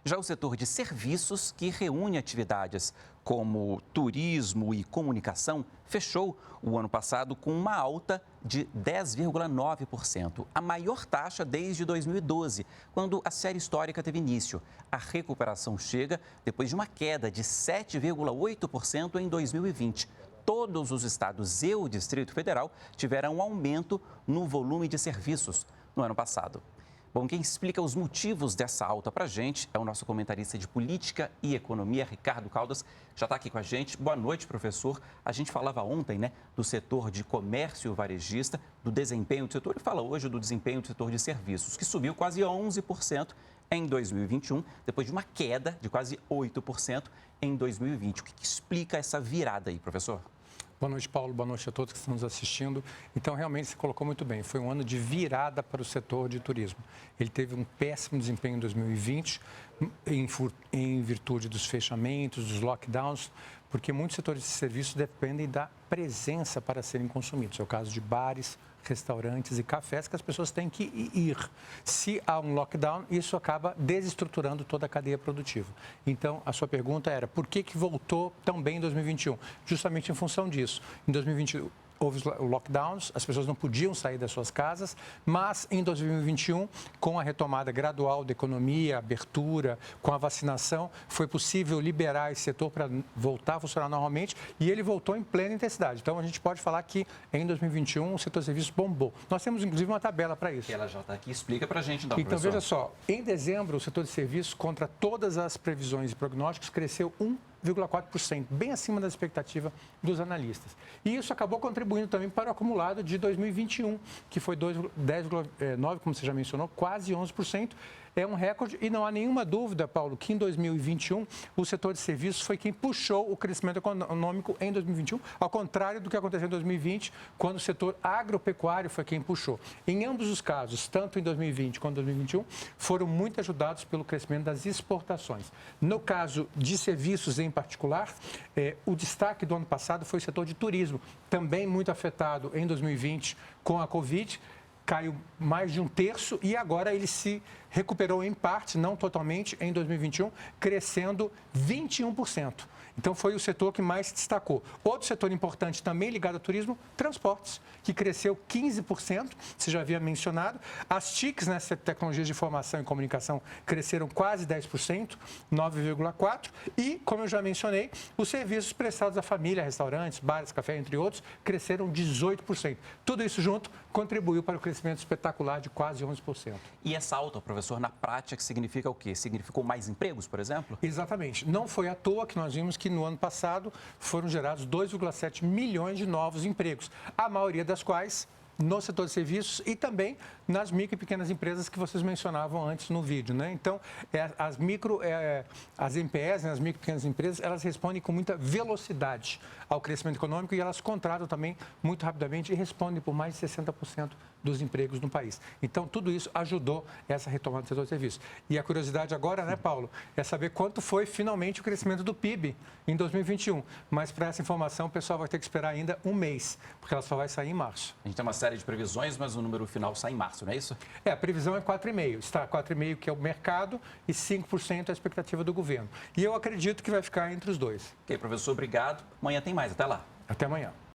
Já o setor de serviços, que reúne atividades como turismo e comunicação, fechou o ano passado com uma alta de 10,9%, a maior taxa desde 2012, quando a série histórica teve início. A recuperação chega depois de uma queda de 7,8% em 2020. Todos os estados e o Distrito Federal tiveram um aumento no volume de serviços no ano passado. Bom, quem explica os motivos dessa alta para a gente é o nosso comentarista de política e economia, Ricardo Caldas, já está aqui com a gente. Boa noite, professor. A gente falava ontem, do setor de comércio varejista, do desempenho do setor, e fala hoje do desempenho do setor de serviços, que subiu quase 11% em 2021, depois de uma queda de quase 8% em 2020. O que explica essa virada aí, professor? Boa noite, Paulo. Boa noite a todos que estão nos assistindo. Então, realmente, você colocou muito bem. Foi um ano de virada para o setor de turismo. Ele teve um péssimo desempenho em 2020, em virtude dos fechamentos, dos lockdowns, porque muitos setores de serviços dependem da presença para serem consumidos. É o caso de bares, restaurantes e cafés que as pessoas têm que ir. Se há um lockdown, isso acaba desestruturando toda a cadeia produtiva. Então, a sua pergunta era, por que voltou tão bem em 2021? Justamente em função disso. Em 2020, houve lockdowns, as pessoas não podiam sair das suas casas, mas em 2021, com a retomada gradual da economia, abertura, com a vacinação, foi possível liberar esse setor para voltar a funcionar normalmente e ele voltou em plena intensidade. Então, a gente pode falar que em 2021 o setor de serviços bombou. Nós temos, inclusive, uma tabela para isso. E ela já está aqui, explica para a gente, então, Então, professor. veja só, em dezembro, o setor de serviços, contra todas as previsões e prognósticos, cresceu 1,4%, bem acima da expectativa dos analistas. E isso acabou contribuindo também para o acumulado de 2021, que foi 10,9%, como você já mencionou, quase 11%. É um recorde e não há nenhuma dúvida, Paulo, que em 2021 o setor de serviços foi quem puxou o crescimento econômico em 2021, ao contrário do que aconteceu em 2020, quando o setor agropecuário foi quem puxou. Em ambos os casos, tanto em 2020 quanto em 2021, foram muito ajudados pelo crescimento das exportações. No caso de serviços em particular, o destaque do ano passado foi o setor de turismo, também muito afetado em 2020 com a Covid, caiu mais de um terço e agora ele se recuperou em parte, não totalmente, em 2021, crescendo 21%. Então, foi o setor que mais se destacou. Outro setor importante também ligado ao turismo, transportes, que cresceu 15%, você já havia mencionado. As TICs, né, tecnologias de informação e comunicação, cresceram quase 10%, 9,4%. E, como eu já mencionei, os serviços prestados à família, restaurantes, bares, café, entre outros, cresceram 18%. Tudo isso junto contribuiu para o crescimento espetacular de quase 11%. E essa alta, professor, na prática, significa o quê? Significou mais empregos, por exemplo? Exatamente. Não foi à toa que nós vimos que no ano passado foram gerados 2,7 milhões de novos empregos, a maioria das quais no setor de serviços e também nas micro e pequenas empresas que vocês mencionavam antes no vídeo, né? Então, as MPS, as micro e pequenas empresas, elas respondem com muita velocidade ao crescimento econômico e elas contratam também muito rapidamente e respondem por mais de 60% dos empregos no país. Então, tudo isso ajudou essa retomada do setor de serviços. E a curiosidade agora, né, Paulo, é saber quanto foi finalmente o crescimento do PIB em 2021. Mas para essa informação, o pessoal vai ter que esperar ainda um mês, porque ela só vai sair em março. A gente tem uma série de previsões, mas o número final sai em março, não é isso? A previsão é 4,5%. Está 4,5% que é o mercado e 5% a expectativa do governo. E eu acredito que vai ficar entre os dois. Ok, professor, obrigado. Amanhã tem mais. Até lá. Até amanhã.